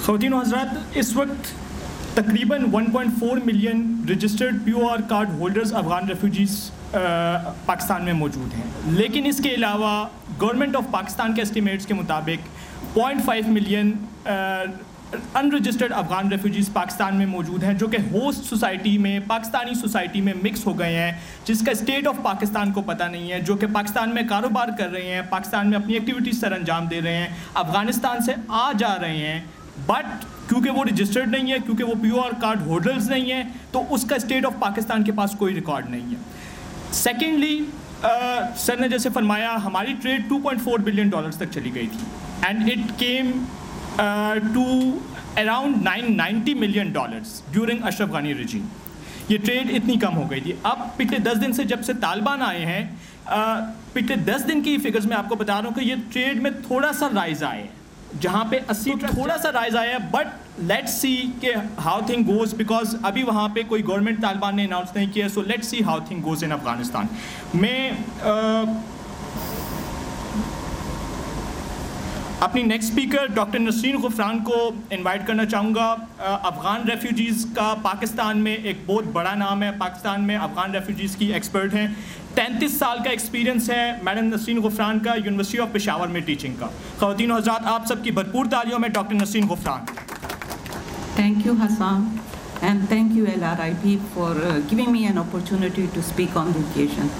خواتین و حضرات، اس وقت تقریباً 1.4 million registered P O R card holders Afghan refugees Pakistan میں موجود ہیں، لیکن اس کے علاوہ گورنمنٹ آف پاکستان کے اسٹیمیٹس کے مطابق 0.5 ملین ان رجسٹرڈ افغان ریفیوجیز پاکستان میں موجود ہیں، جو کہ ہوسٹ سوسائٹی میں پاکستانی سوسائٹی میں مکس ہو گئے ہیں، جس کا اسٹیٹ آف پاکستان کو پتہ نہیں ہے، جو کہ پاکستان میں کاروبار کر رہے ہیں، پاکستان میں اپنی ایکٹیویٹیز سر انجام دے رہے ہیں، افغانستان سے آ جا رہے ہیں، بٹ کیونکہ وہ رجسٹرڈ نہیں ہے، کیونکہ وہ پی او آر کارڈ ہولڈرز نہیں ہیں، تو اس کا اسٹیٹ آف پاکستان کے پاس کوئی ریکارڈ نہیں ہے۔ سیکنڈلی، سر نے جیسے فرمایا ہماری ٹریڈ $2.4 بلین تک چلی گئی تھی، and it came to around $990 million during Ashraf Ghani regime. یہ ٹریڈ اتنی کم ہو گئی تھی۔ اب پچھلے 10 دن سے جب سے طالبان آئے ہیں، پچھلے 10 دن کی فگرز میں آپ کو بتا رہا ہوں کہ یہ ٹریڈ میں تھوڑا سا رائز آئے ہیں، جہاں پہ 80 تھوڑا سا رائز آیا ہے، بٹ لیٹس سی کہ ہاؤ تھنگ گوز، بیکاز ابھی وہاں پہ کوئی گورنمنٹ طالبان نے اناؤنس نہیں کیا، so let's see how thing goes in Afghanistan. میں اپنی next speaker doctor Nasreen Ghufran کو انوائٹ کرنا چاہوں گا۔ افغان ریفیوجیز کا پاکستان میں ایک بہت بڑا نام ہے، پاکستان میں افغان ریفیوجیز کی ایکسپرٹ ہیں، 33 سال کا ایکسپیرینس ہے میڈم نسرین غفران کا، یونیورسٹی آف پشاور میں ٹیچنگ کا۔ خواتین و حضرات، آپ سب کی بھرپور تالیوں میں doctor Nasreen Ghufran. Thank you, Hassan, and thank you LRIP for giving me an opportunity to speak on the occasion.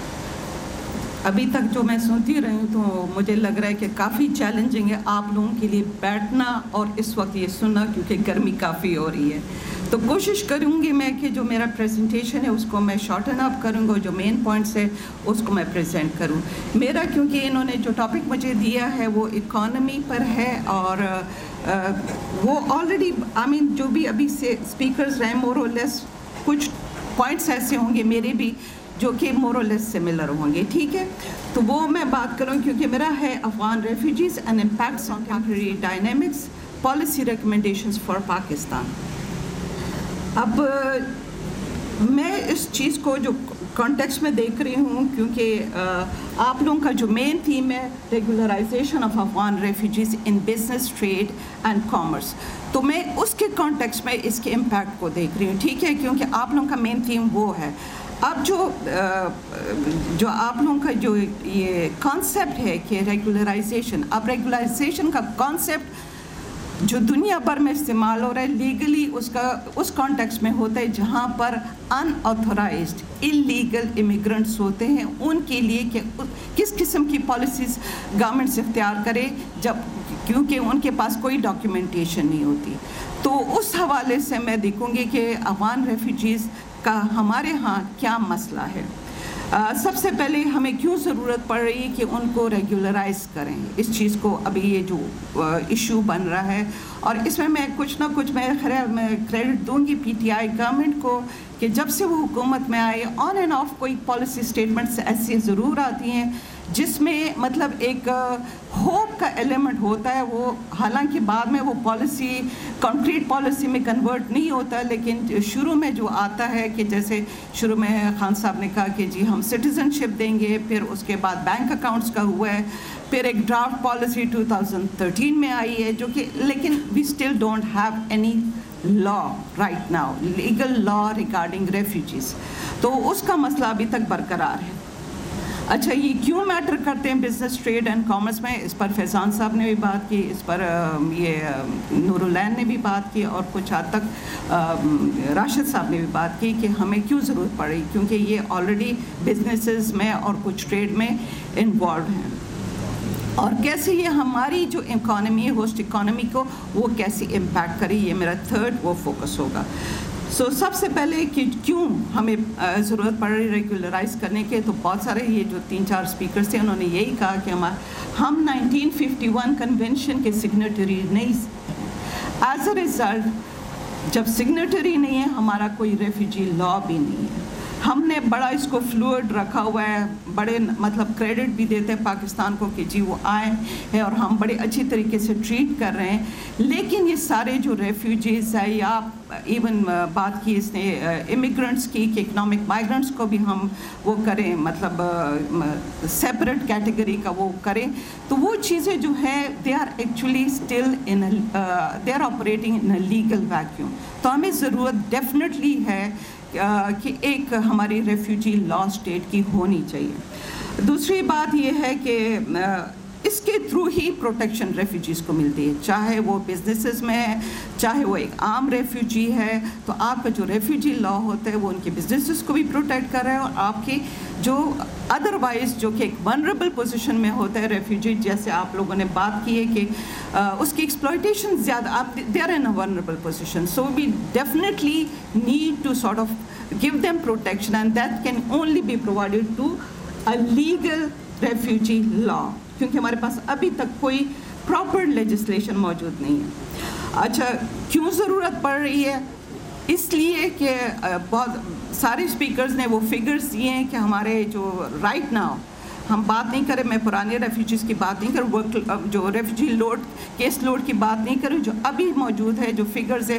ابھی تک جو میں سنتی رہی ہوں تو مجھے لگ رہا ہے کہ کافی چیلنجنگ ہے آپ لوگوں کے لیے بیٹھنا اور اس وقت یہ سننا، کیونکہ گرمی کافی ہو رہی ہے۔ تو کوشش کروں گی میں کہ جو میرا پریزنٹیشن ہے اس کو میں شارٹن اپ کروں گا، جو مین پوائنٹس ہے اس کو میں پریزنٹ کروں۔ میرا کیونکہ انہوں نے جو ٹاپک مجھے دیا ہے وہ اکانومی پر ہے، اور وہ آلریڈی جو بھی ابھی سے اسپیکرز ہیں مور اور لیس کچھ پوائنٹس ایسے ہوں گے میرے بھی جو کہ مور اور لیس سملر ہوں گے، ٹھیک ہے؟ تو وہ میں بات کروں، کیونکہ میرا ہے Afghan refugees and impacts on country dynamics, policy recommendations for Pakistan. اب میں اس چیز کو جو کانٹیکسٹ میں دیکھ رہی ہوں، کیونکہ آپ لوگوں کا جو مین تھیم ہے regularisation of Afghan refugees in business, trade and commerce, تو میں اس کے کانٹیکسٹ میں اس کے امپیکٹ کو دیکھ رہی ہوں، ٹھیک ہے؟ کیونکہ آپ لوگوں کا مین تھیم وہ ہے۔ اب جو آپ لوگوں کا جو یہ کانسیپٹ ہے کہ ریگولرائزیشن، اب ریگولرائزیشن کا کانسیپٹ جو دنیا بھر میں استعمال ہو رہا ہے لیگلی، اس کانٹیکسٹ میں ہوتا ہے جہاں پر ان آتھورائزڈ اللیگل امیگرنٹس ہوتے ہیں، ان کے لیے کہ کس قسم کی پالیسیز گورنمنٹس اختیار کرے، جب کیونکہ ان کے پاس کوئی ڈاکیومنٹیشن نہیں ہوتی۔ تو اس حوالے سے میں دیکھوں گی کہ افغان ریفیوجیز کا ہمارے ہاں کیا مسئلہ ہے۔ سب سے پہلے ہمیں کیوں ضرورت پڑ رہی ہے کہ ان کو ریگولرائز کریں، اس چیز کو ابھی یہ جو ایشو بن رہا ہے، اور اس میں کچھ نہ کچھ میں کریڈٹ دوں گی پی ٹی آئی گورنمنٹ کو کہ جب سے وہ حکومت میں آئے آن اینڈ آف کوئی پالیسی اسٹیٹمنٹس ایسی ضرور آتی ہیں جس میں مطلب ایک ہوپ کا ایلیمنٹ ہوتا ہے، وہ حالانکہ بعد میں وہ پالیسی کنکریٹ پالیسی میں کنورٹ نہیں ہوتا، لیکن شروع میں جو آتا ہے کہ جیسے شروع میں خان صاحب نے کہا کہ جی ہم سٹیزن شپ دیں گے، پھر اس کے بعد بینک اکاؤنٹس کا ہوا ہے، پھر ایک ڈرافٹ پالیسی 2013 میں آئی ہے جو کہ لیکن we still don't have any law right now, legal law regarding refugees, تو اس کا مسئلہ ابھی تک برقرار ہے۔ اچھا، یہ کیوں میٹر کرتے ہیں بزنس، ٹریڈ اینڈ کامرس میں؟ اس پر فیضان صاحب نے بھی بات کی، اس پر یہ نور العین نے بھی بات کی، اور کچھ حد تک راشد صاحب نے بھی بات کی کہ ہمیں کیوں ضرورت پڑی، کیونکہ یہ آلریڈی بزنسز میں اور کچھ ٹریڈ میں انوالوڈ ہیں، اور کیسے یہ ہماری جو اکانومی ہے ہوسٹ اکانومی کو وہ کیسے امپیکٹ کرے، یہ میرا تھرڈ وہ فوکس ہوگا۔ سب سے پہلے کہ کیوں ہمیں ضرورت پڑ رہی ریگولرائز کرنے کے، تو بہت سارے یہ جو 3-4 اسپیکرس تھے انہوں نے یہی کہا کہ ہم 1951 کنونشن کے سگنیٹری نہیں، ایز اے ریزلٹ جب سگنیٹری نہیں ہے ہمارا کوئی ریفیوجی لا بھی نہیں ہے۔ ہم نے بڑا اس کو فلوئڈ رکھا ہوا ہے, بڑے مطلب کریڈٹ بھی دیتے ہیں پاکستان کو کہ جی وہ آئے ہیں اور ہم بڑے اچھی طریقے سے ٹریٹ کر رہے ہیں. لیکن یہ سارے جو ریفیوجیز ہیں یا ایون بات کی اس نے امیگرنٹس کی کہ اکنامک مائیگرنٹس کو بھی ہم وہ کریں, مطلب سیپریٹ کیٹیگری کا وہ کریں, تو وہ چیزیں جو ہے they are actually still they are operating in a legal vacuum. تو ہمیں ضرورت ڈیفینیٹلی ہے کہ ایک ہماری ریفیوجی لا اسٹیٹ کی ہونی چاہیے. دوسری بات یہ ہے کہ اس کے تھرو ہی پروٹیکشن ریفیوجیز کو ملتی ہے, چاہے وہ بزنسز میں ہے, چاہے وہ ایک عام ریفیوجی ہے. تو آپ کا جو ریفیوجی لا ہوتا ہے وہ ان کے بزنسز کو بھی پروٹیکٹ کر رہا ہے, اور آپ کی جو ادروائز جو کہ ایک ونریبل پوزیشن میں ہوتا ہے ریفیوجی, جیسے آپ لوگوں نے بات کی ہے کہ اس کی ایکسپلائٹیشن زیادہ, آپ they are in a vulnerable position, so we definitely need to sort of give them protection, and that can only be provided to a legal refugee law, کیونکہ ہمارے پاس ابھی تک کوئی پراپر لیجسلیشن موجود نہیں ہے. اچھا, کیوں ضرورت پڑ رہی ہے؟ اس لیے کہ بہت سارے اسپیکرز نے وہ فگرز دیے ہیں کہ ہمارے جو رائٹ ناؤ, ہم بات نہیں کریں, میں پرانے ریفیوجیز کی بات نہیں کروں, جو ریفیوجی لوڈ کیس لوڈ کی بات نہیں کروں, جو ابھی موجود ہے جو فگرز ہے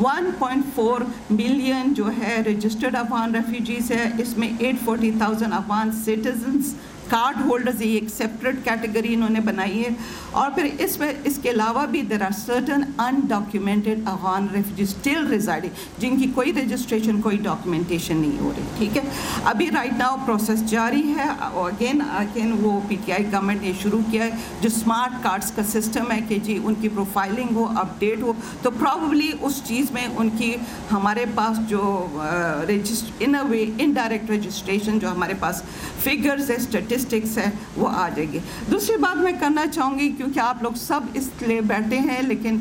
1.4 ملین جو ہے رجسٹرڈ افغان ریفیوجیز ہے, اس میں 840,000 افغان سٹیزنس کارڈ ہولڈرز, یہ ایک سیپریٹ کیٹیگری انہوں نے بنائی ہے. اور پھر اس میں اس کے علاوہ بھی there are certain undocumented Afghan refugees still residing, جن کی کوئی رجسٹریشن کوئی ڈاکیومنٹیشن نہیں ہو رہی. ٹھیک ہے, ابھی رائٹ ناؤ پروسیس جاری ہے. اگین وہ پی ٹی آئی گورنمنٹ نے شروع کیا ہے جو اسمارٹ کارڈس کا سسٹم ہے کہ جی ان کی پروفائلنگ ہو, اپڈیٹ ہو, تو پرابیبلی اس چیز میں ان کی ہمارے پاس جو ان اے وے انڈائریکٹ رجسٹریشن جو ہمارے پاس فگرز ہے, اسٹیٹسٹکس ہے, وہ آ جائے گی. دوسری بات میں کرنا چاہوں گی, کیونکہ آپ لوگ سب اس لیے بیٹھے ہیں, لیکن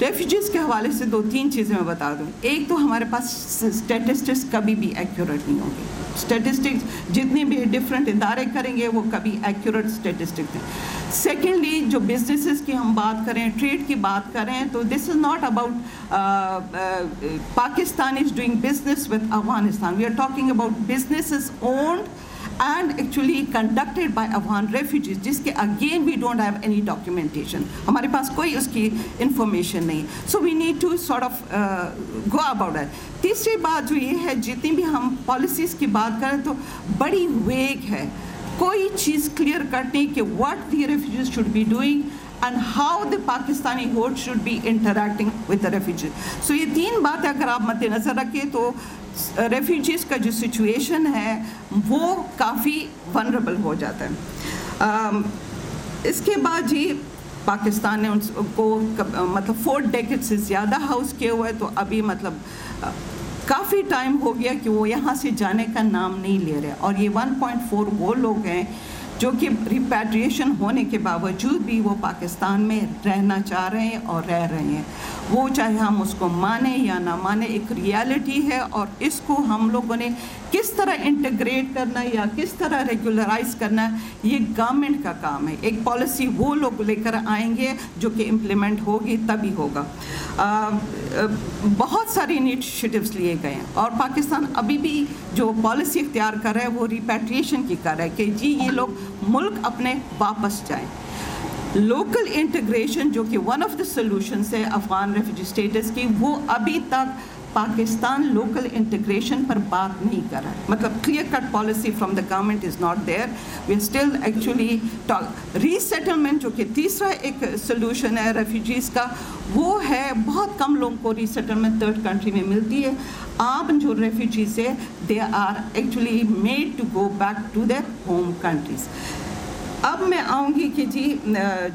ریفیوجیز کے حوالے سے 2-3 چیزیں میں بتا دوں. ایک تو ہمارے پاس اسٹیٹسٹکس کبھی بھی ایکوریٹ نہیں ہوں گے. اسٹیٹسٹکس جتنے بھی ڈفرینٹ ادارے کریں گے وہ کبھی ایکوریٹ اسٹیٹسٹکس ہیں. سیکنڈلی, جو بزنسز کی ہم بات کریں, ٹریڈ کی بات کریں, تو this is not about Pakistan is doing business with Afghanistan. We are talking about businesses owned and actually conducted by Afghan refugees, جس کے again we don't have any documentation, ہمارے پاس کوئی اس کی انفارمیشن نہیں. So we need to sort of go about it. تیسری بات جو یہ ہے, جتنی بھی ہم پالیسیز کی بات کریں تو بڑی ویگ ہے, کوئی چیز کلیئر کٹ نہیں کہ what the refugees should be doing and how the Pakistani host should be interacting with the refugees. So یہ 3 باتیں اگر آپ مد نظر رکھیں تو ریفیوجیز کا جو سچویشن ہے وہ کافی ونریبل ہو جاتا ہے. اس کے بعد جی پاکستان نے ان کو مطلب 4 ڈیکیڈ سے زیادہ ہاؤس کیے ہوئے, تو ابھی مطلب کافی ٹائم ہو گیا کہ وہ یہاں سے جانے کا نام نہیں لے رہے. اور یہ 1.4 وہ لوگ ہیں جو کہ ریپیٹریشن ہونے کے باوجود بھی وہ پاکستان میں رہنا چاہ رہے ہیں اور رہ رہے ہیں. وہ چاہے ہم اس کو مانیں یا نہ مانیں, ایک ریالٹی ہے, اور اس کو ہم لوگوں نے کس طرح انٹیگریٹ کرنا ہے یا کس طرح ریگولرائز کرنا ہے, یہ گورنمنٹ کا کام ہے. ایک پالیسی وہ لوگ لے کر آئیں گے جو کہ امپلیمنٹ ہوگی تبھی ہوگا. بہت ساری انیشیٹیوز لیے گئے ہیں, اور پاکستان ابھی بھی جو پالیسی اختیار کر رہا ہے وہ ریپیٹریشن کی کر رہا ہے کہ جی یہ لوگ ملک اپنے واپس جائیں. لوکل انٹیگریشن جو کہ ون آف دا سولوشنس ہے افغان ریفیوجی اسٹیٹس کی, وہ ابھی تک پاکستان لوکل انٹیگریشن پر بات نہیں کر رہا ہے. مطلب clear cut policy from the government is not there. We are still actually resettlement جو کہ تیسرا ایک سولوشن ہے ریفیوجیز کا, وہ ہے بہت کم لوگوں کو ری سیٹلمنٹ تھرڈ کنٹری میں ملتی ہے. عام جو ریفیوجیز ہے they are actually made to go back to their home countries. اب میں آؤں گی کہ جی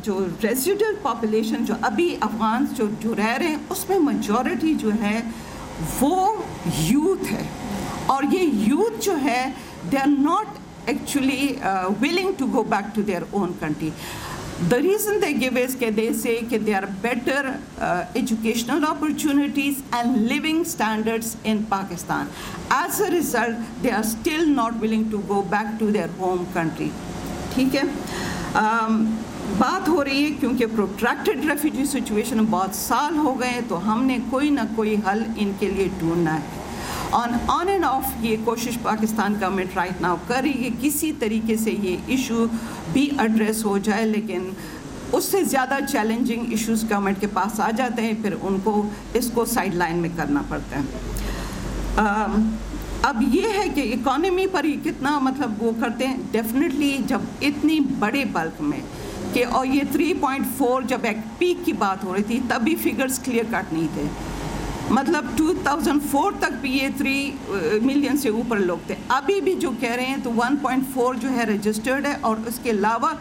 جو ریزیڈل پاپولیشن جو ابھی افغان جو رہ رہے ہیں اس میں میجورٹی جو ہے وہ یوتھ ہے, اور یہ یوتھ جو ہے they are not actually willing to go back to their own country. The reason they give is that they say that there are better educational opportunities and living standards in Pakistan. As a result, they are still not willing to go back to their home country. ٹھیک ہے, بات ہو رہی ہے کیونکہ پروٹریکٹڈ refugee situation بہت سال ہو گئے, تو ہم نے کوئی نہ کوئی حل ان کے لیے ڈھونڈنا ہے. آن اینڈ آف یہ کوشش پاکستان گورنمنٹ رائٹ ناؤ کر رہی ہے کسی طریقے سے یہ ایشو بھی ایڈریس ہو جائے, لیکن اس سے زیادہ چیلنجنگ ایشوز گورنمنٹ کے پاس آ جاتے ہیں, پھر ان کو اس کو سائڈ لائن میں کرنا پڑتا ہے. اب یہ ہے کہ اکانومی پر ہی کتنا مطلب وہ کرتے ہیں. ڈیفینیٹلی جب اتنی بڑے بلک میں کہ اور یہ 3.4 جب ایک پیک کی بات ہو رہی تھی تب بھی فگرز کلیئر کٹ نہیں تھے, مطلب 2004 تک بھی یہ 3 ملین سے اوپر لوگ تھے. ابھی بھی جو کہہ رہے ہیں تو 1.4 جو ہے رجسٹرڈ ہے, اور اس کے علاوہ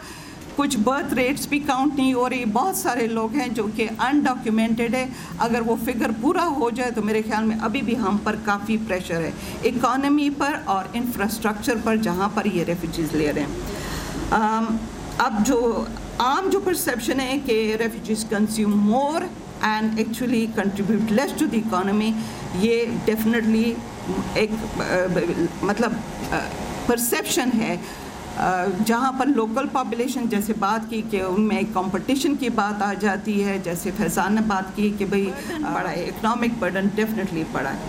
کچھ برتھ ریٹس بھی کاؤنٹ نہیں ہو رہی. بہت سارے لوگ ہیں جو کہ انڈاکیومنٹڈ ہے. اگر وہ فگر پورا ہو جائے تو میرے خیال میں ابھی بھی ہم پر کافی پریشر ہے اکانومی پر اور انفراسٹرکچر پر جہاں پر یہ ریفیوجیز لے رہے ہیں. اب جو عام جو پرسیپشن ہے کہ refugees consume more and actually contribute less to the economy, یہ ڈیفینیٹلی ایک مطلب پرسیپشن ہے. جہاں پر لوکل پاپولیشن جیسے بات کی کہ ان میں کمپٹیشن کی بات آ جاتی ہے, جیسے فیضان نے بات کی کہ بھئی بڑا ہے اکنامک برڈن ڈیفینیٹلی پڑا ہے.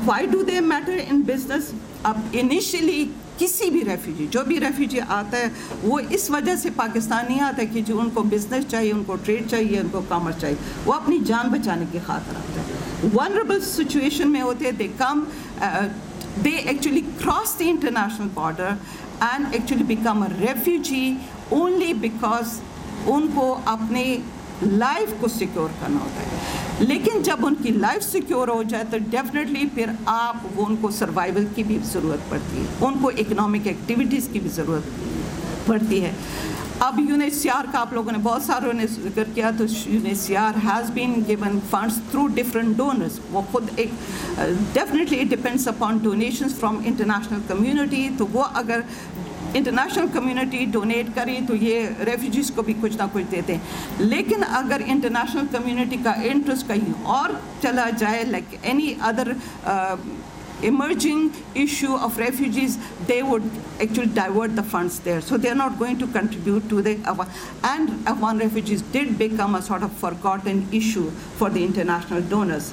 Why do they matter in business? اب انیشلی کسی بھی ریفیوجی جو بھی ریفیوجی آتا ہے وہ اس وجہ سے پاکستان نہیں آتا کہ جو ان کو بزنس چاہیے, ان کو ٹریڈ چاہیے, ان کو کامرس چاہیے, وہ اپنی جان بچانے کی خاطر آتا ہے. ونربل سچویشن میں ہوتے ہیں, دے کم they actually cross the international border and actually become a refugee only because ان کو اپنے لائف کو سیکیور کرنا ہوتا ہے. لیکن جب ان کی لائف سیکیور ہو جائے تو ڈیفینیٹلی پھر وہ ان کو سروائیول کی بھی ضرورت پڑتی ہے, ان کو اکنامک ایکٹیویٹیز کی بھی ضرورت پڑتی ہے. اب UNHCR کا آپ لوگوں نے بہت ساروں نے ذکر کیا, تو UNHCR has been given funds through different donors. وہ خود ایک definitely it depends upon donations from international community. تو وہ اگر انٹرنیشنل کمیونٹی ڈونیٹ کری تو یہ ریفیوجیز کو بھی کچھ نہ کچھ دیتے ہیں. لیکن اگر انٹرنیشنل کمیونٹی کا انٹرسٹ کہیں اور چلا جائے, like any other emerging issue of refugees, they would actually divert the funds there. So they are not going to contribute to the and Afghan refugees did become a sort of forgotten issue for the international donors.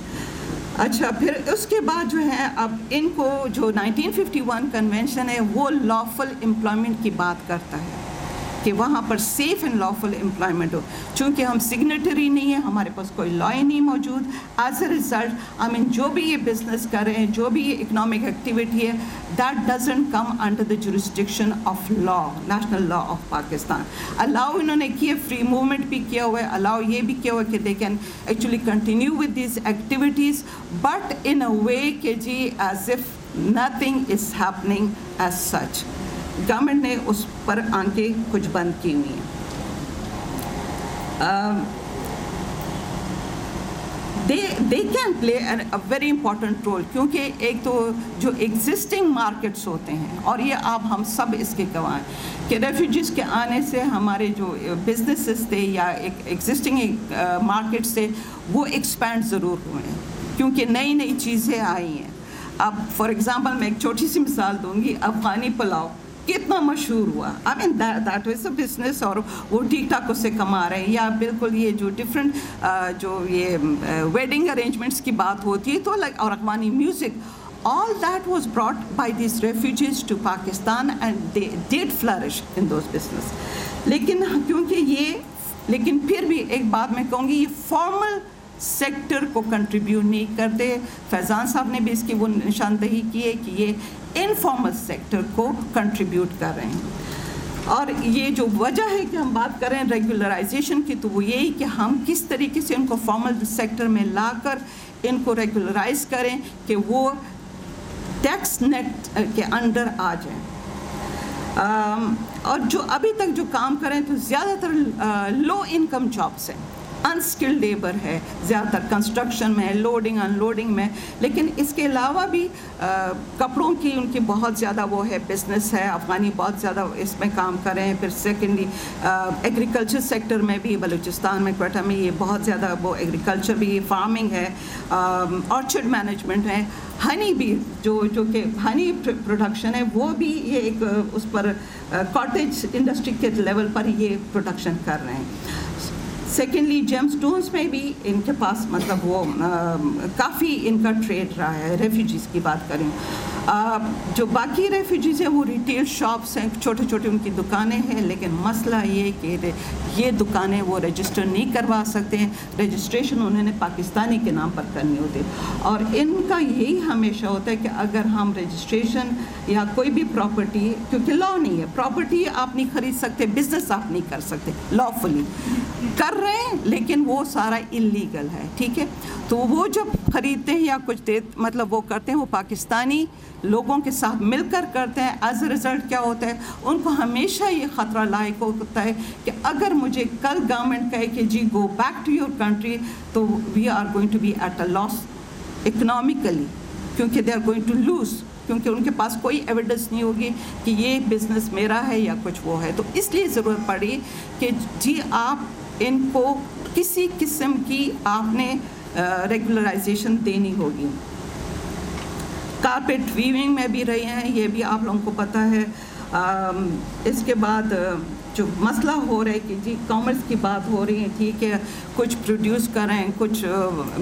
اچھا, پھر اس کے بعد جو ہے اب ان کو جو 1951 convention ہے وہ لافل امپلائمنٹ کی بات کرتا ہے کہ وہاں پر سیف اینڈ لافل امپلائمنٹ ہو. چونکہ ہم سگنیٹری نہیں ہیں, ہمارے پاس کوئی لا ہی نہیں موجود, ایز اے ریزلٹ جو بھی یہ بزنس کر رہے ہیں, جو بھی یہ اکنامک ایکٹیویٹی ہے, that doesn't come under the jurisdiction of law, national law of Pakistan. Allow انہوں نے کیے, فری موومنٹ بھی کیا ہوا ہے, الاؤ یہ بھی کیا ہوا ہے کہ they can actually continue with these activities, but in a way کہ جی as if nothing is happening as such. Government نے اس پر آنکھیں کچھ بند کی ہوئی ہیں. they can play a very important role, کیونکہ ایک تو جو ایگزسٹنگ مارکیٹس ہوتے ہیں, اور یہ آپ ہم سب اس کے گواہ ہیں کہ ریفیوجیز کے آنے سے ہمارے جو بزنسز تھے یا ایک ایگزسٹنگ مارکیٹس تھے وہ ایکسپینڈ ضرور ہوئے ہیں کیونکہ نئی نئی چیزیں آئی ہیں. اب فار ایگزامپل میں ایک چھوٹی سی مثال دوں گی, افغانی پلاؤ کتنا مشہور ہوا. آئی mean that is a business, اور وہ ٹھیک ٹھاک اس سے کما رہے ہیں. یا بالکل یہ جو ڈفرینٹ جو یہ ویڈنگ ارینجمنٹس کی بات ہوتی ہے تو لائک, اور Afghani music, all that was brought by these refugees to Pakistan and they did flourish in those business. لیکن کیونکہ یہ, لیکن پھر بھی ایک بات میں کہوں گی, یہ فارمل سیکٹر کو کنٹریبیوٹ نہیں کرتے. فیضان صاحب نے بھی اس کی وہ نشاندہی کی ہے کہ یہ انفارمل سیکٹر کو کنٹریبیوٹ کر رہے ہیں. اور یہ جو وجہ ہے کہ ہم بات کریں ریگولرائزیشن کی, تو وہ یہی کہ ہم کس طریقے سے ان کو فارمل سیکٹر میں لا کر ان کو ریگولرائز کریں کہ وہ ٹیکس نیٹ کے انڈر آ جائیں. اور جو ابھی تک جو کام کریں تو زیادہ تر لو انکم جابس ہیں, انسکلڈ لیبر ہے, زیادہ تر کنسٹرکشن میں ہے, لوڈنگ ان لوڈنگ میں. لیکن اس کے علاوہ بھی کپڑوں کی ان کی بہت زیادہ وہ ہے بزنس ہے, افغانی بہت زیادہ اس میں کام کر رہے ہیں. پھر سیکنڈلی ایگریکلچر سیکٹر میں بھی, بلوچستان میں کوئٹہ میں یہ بہت زیادہ وہ ایگریکلچر بھی, فارمنگ ہے, آرچرڈ مینجمنٹ ہے, ہنی بھی جو کہ ہنی پروڈکشن ہے وہ بھی یہ ایک اس پر کاٹیج انڈسٹری کے لیول پر یہ پروڈکشن کر رہے ہیں. سیکنڈلی جیم سٹونز میں بھی ان کے پاس مطلب وہ کافی ان کا ٹریڈ رہا ہے. ریفیوجیز کی بات کریں, جو باقی ریفیوجیز ہیں وہ ریٹیل شاپس ہیں, چھوٹے چھوٹے ان کی دکانیں ہیں, لیکن مسئلہ یہ کہ یہ دکانیں وہ رجسٹر نہیں کروا سکتے ہیں. رجسٹریشن انہوں نے پاکستانی کے نام پر کرنی ہوتی ہے, اور ان کا یہی ہمیشہ ہوتا ہے کہ اگر ہم رجسٹریشن یا کوئی بھی پراپرٹی, کیونکہ لا نہیں ہے, پراپرٹی آپ نہیں خرید سکتے, بزنس آپ نہیں کر سکتے, لافلی کر رہے ہیں لیکن وہ سارا انلیگل ہے, ٹھیک ہے. تو وہ جب خریدتے ہیں یا کچھ مطلب وہ کرتے ہیں, وہ پاکستانی لوگوں کے ساتھ مل کر کرتے ہیں. ایز اے رزلٹ کیا ہوتا ہے, ان کو ہمیشہ یہ خطرہ لاحق ہوتا ہے کہ اگر مجھے کل گورنمنٹ کہے کہ جی go back to your country, تو we are going to be at a loss economically, کیونکہ they are going to lose, کیونکہ ان کے پاس کوئی ایویڈنس نہیں ہوگی کہ یہ بزنس میرا ہے یا کچھ وہ ہے. تو اس لیے ضرورت پڑی کہ جی آپ ان کو کسی قسم کی آپ نے ریگولرائزیشن دینی ہوگی. کارپیٹ ویونگ میں بھی رہے ہیں, یہ بھی آپ لوگوں کو پتہ ہے. اس کے بعد جو مسئلہ ہو رہا ہے کہ جی کامرس کی بات ہو رہی ہے, ٹھیک ہے, کچھ پروڈیوس کر رہے ہیں, کچھ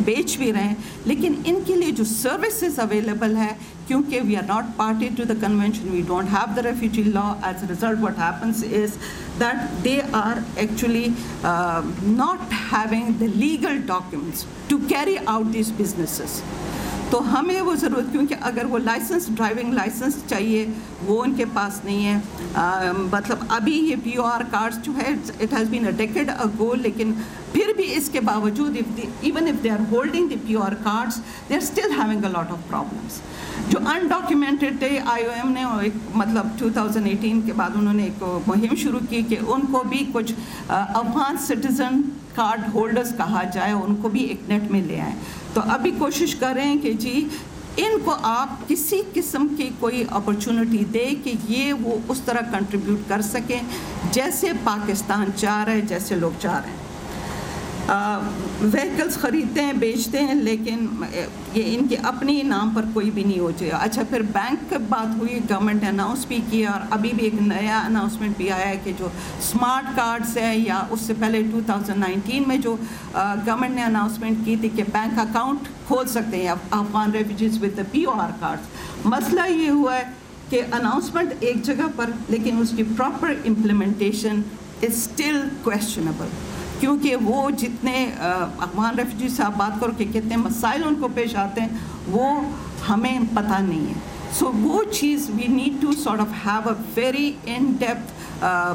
بیچ بھی رہے ہیں, لیکن ان کے لیے جو سروسز اویلیبل ہے, کیونکہ we are not party to the convention, we don't have the refugee law, as a result what happens is that they are actually not having the legal documents to carry out these businesses. تو ہمیں وہ ضرورت, کیونکہ اگر وہ licence, driving licence چاہیے, وہ ان کے پاس نہیں ہے. مطلب ابھی یہ پی او آر کارڈس جو ہے, it has been a decade ago, لیکن پھر بھی اس کے باوجود even if they are holding the P O R cards, they are still having a lot of problems. جو انڈاکیومنٹڈ تھے, آئی او ایم نے ایک مطلب 2018 کے بعد انہوں نے ایک مہم شروع کی کہ ان کو بھی کچھ افغان سٹیزن کارڈ ہولڈرز کہا جائے, ان کو بھی ایک نیٹ میں لے آئیں. تو ابھی کوشش کر رہے ہیں کہ جی ان کو آپ کسی قسم کی کوئی اپرچونٹی دے کہ یہ وہ اس طرح کنٹریبیوٹ کر سکیں جیسے پاکستان چاہ رہے ہیں, جیسے لوگ چاہ رہے ہیں. وہیکلس خریدتے ہیں, بیچتے ہیں, لیکن یہ ان کے اپنی نام پر کوئی بھی نہیں ہو جائے. اچھا, پھر بینک کی بات ہوئی, گورنمنٹ نے اناؤنس بھی کیا, اور ابھی بھی ایک نیا اناؤنسمنٹ بھی آیا ہے کہ جو اسمارٹ کارڈز ہیں, یا اس سے پہلے 2019 میں جو گورنمنٹ نے اناؤنسمنٹ کی تھی کہ بینک اکاؤنٹ کھول سکتے ہیں Afghan refugees with P O are cards. مسئلہ یہ ہوا ہے کہ اناؤنسمنٹ ایک جگہ پر, لیکن اس کی پراپر امپلیمنٹیشن از اسٹل کویسچنیبل, کیونکہ وہ جتنے افغان ریفیوجی سے آپ بات کرو کہ کتنے مسائل ان کو پیش آتے ہیں, وہ ہمیں پتہ نہیں ہے. سو وہ چیز we need to sort of have a very in depth,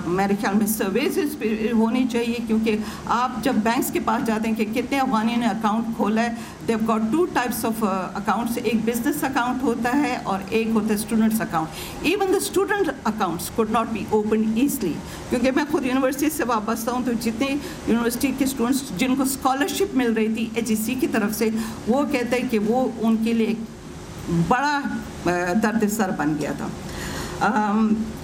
میرے خیال میں سروسز ہونی چاہیے, کیونکہ آپ جب بینکس کے پاس جاتے ہیں کہ کتنے افغانیوں نے اکاؤنٹ کھولا ہے, they've got 2 types of accounts, ایک بزنس اکاؤنٹ ہوتا ہے اور ایک ہوتا ہے students account. Even the student accounts could not be open easily, کیونکہ میں خود یونیورسٹی سے وابستہ ہوں, تو جتنے یونیورسٹی کے اسٹوڈنٹس جن کو اسکالرشپ مل رہی تھی HEC کی طرف سے, وہ کہتے ہیں کہ وہ ان کے لیے بڑا درد سر بن گیا تھا.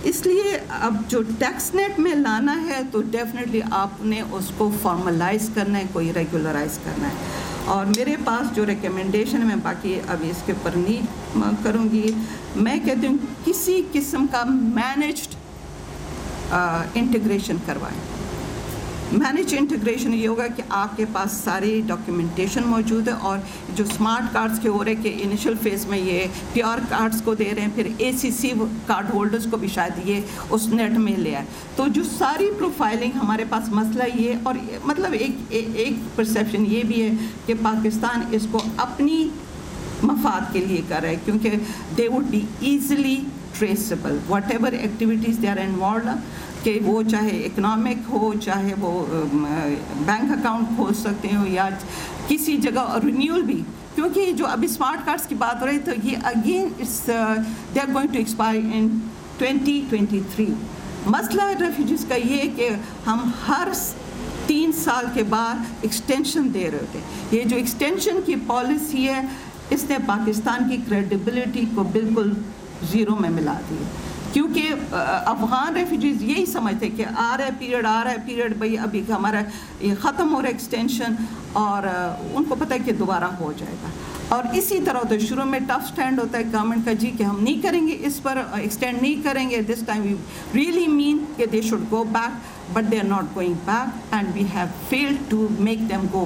اس لیے اب جو ٹیکس نیٹ میں لانا ہے تو ڈیفینیٹلی آپ نے اس کو فارملائز کرنا ہے, کوئی ریگولرائز کرنا ہے. اور میرے پاس جو ریکمنڈیشن ہے, میں باقی ابھی اس کے اوپر نہیں کروں گی, میں کہتی ہوں کسی قسم کا مینیجڈ انٹیگریشن کروائیں. مینیج انٹیگریشن یہ ہوگا کہ آپ کے پاس ساری ڈاکیومنٹیشن موجود ہے, اور جو اسمارٹ کارڈز کے ہو رہے کہ انیشل فیز میں یہ پی آر کارڈز کو دے رہے ہیں, پھر ACC کارڈ ہولڈرز کو بھی شاید یہ اس نیٹ میں لے آئے, تو جو ساری پروفائلنگ ہمارے پاس مسئلہ یہ, اور مطلب ایک پرسیپشن یہ بھی ہے کہ پاکستان اس کو اپنی مفاد کے لیے کر رہا ہے, کیونکہ they would be easily traceable whatever activities they are involved, کہ وہ چاہے اکنامک ہو, چاہے وہ بینک اکاؤنٹ کھول سکتے ہو, یا کسی جگہ رینیول بھی, کیونکہ جو ابھی اسمارٹ کارڈس کی بات ہو رہی تو یہ again they are going to expire in 2023. مسئلہ ریفیوجیز کا یہ کہ ہم ہر 3 سال کے بعد ایکسٹینشن دے رہے ہوتے. یہ جو ایکسٹینشن کی پالیسی ہے, اس نے پاکستان کی کریڈیبلٹی کو بالکل زیرو میں ملا دی ہے, کیونکہ افغان ریفیوجیز یہی سمجھتے کہ آ رہا ہے پیریڈ بھائی ابھی ہمارا یہ ختم ہو رہا ہے ایکسٹینشن, اور ان کو پتہ ہے کہ دوبارہ ہو جائے گا. اور اسی طرح ہوتا ہے, شروع میں ٹف سٹینڈ ہوتا ہے گورنمنٹ کا, جی کہ ہم نہیں کریں گے, اس پر ایکسٹینڈ نہیں کریں گے, this time we really mean کہ they should go back. but they are not going back, and we have failed to make them go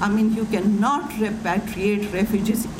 I mean you cannot repatriate refugees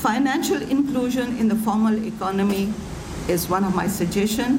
Financial inclusion in the formal economy is one of my suggestion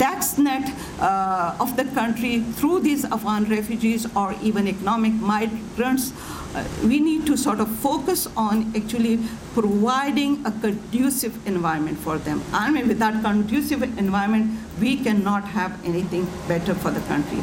tax net of the country through these Afghan refugees or even economic migrants, we need to sort of focus on actually providing a conducive environment for them. I mean, with that conducive environment, we cannot have anything better for the country.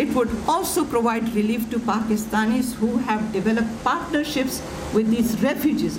it would also provide relief to Pakistanis who have developed partnerships with these refugees.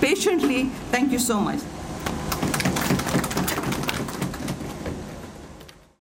patiently. Thank you so much.